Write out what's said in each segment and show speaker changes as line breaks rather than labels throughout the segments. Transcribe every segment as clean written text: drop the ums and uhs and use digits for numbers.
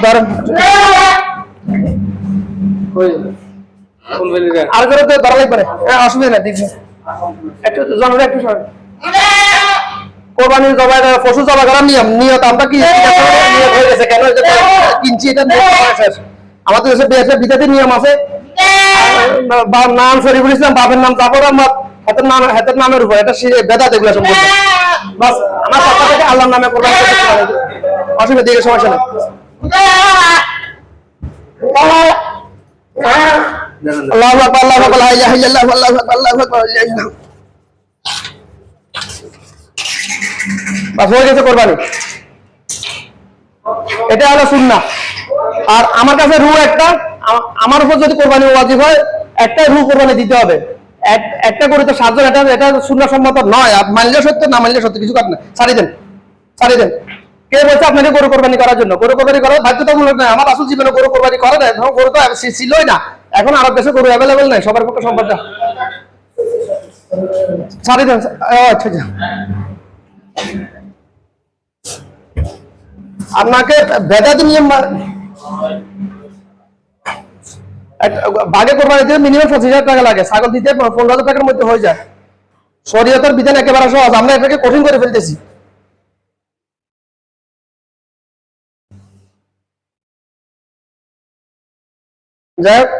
ধরেন আর করে তো ধরা লাগবে অসুবিধা নাই দেখছি একটু জনরা একটু সরেন কোরবানির জবাই পশু জবাই করার নিয়ত আমরা কি নিয়ত হয়ে গেছে কেন কিনছি এটা শেষ আমাদের দেশে বিএসএফ বিজাতির নিয়ম আছে নাম শরীফুল ইসলাম বাপের নাম জাফর আহমদ হাতের নামের উপর এটা বেদাত এগুলো সম্পূর্ণ বাস আমার পক্ষ থেকে আল্লাহর নামে কোরবানি করতে অসুবিধা দিকে সমস্যা নেই আল্লাহু আকবার আল্লাহু আকবার লা ইলাহা ইল্লাল্লাহ আল্লাহু আকবার আল্লাহু আকবার লা ইলাহা ইল্লাল্লাহ বাস হয়ে গেছে কোরবানি এটা হলো সুন্নাহ আর আমার কাছে রু একটা আমার উপর যদি কোরবানি ওয়াজিব হয় একটা রু কোরবানি দিতে হবে একটা করে তো সাতজন এটা সুন্নাহ সম্মত নয় মানলে সত্য না মানলে সত্য কিছু কাট না ছাড়ি দেন কে বলছে আপনাকে গরু কোরবানি করার জন্য গরু কোরবানি করার বাধ্যতামূলক নয় আমার আসল জীবনে গরু কোরবানি করে না গরু তো ছিলই না এখন আরব দেশে গরু অ্যাভেলেবেল নাই সবার পক্ষে সম্ভব না ছাড়ি দেন আচ্ছা আপনাকে বেদাতি নিয়ম ভাগে কোরবানি দিতে মিনিমাম 25,000 টাকা লাগে ছাগল দিতে 15,000 টাকার মধ্যে হয়ে যায় শরীয়তের বিধান একেবারে সহজ আমরা এটাকে কঠিন করে ফেলতেছি যাই হোক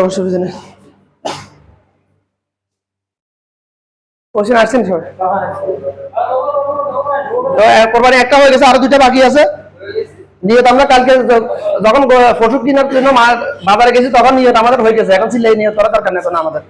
অসুবিধা নেই কোশ্চেন আসছেন সবাই তো কোরবানি একটা হয়ে গেছে আরো দুইটা বাকি আছে নিয়ত আমরা কালকে যখন পশু কেনার জন্য বাজারে গেছি তখন নিয়ত আমাদের হয়ে গেছে এখন ছিল এই নিয়ত করার দরকার নেই আমাদের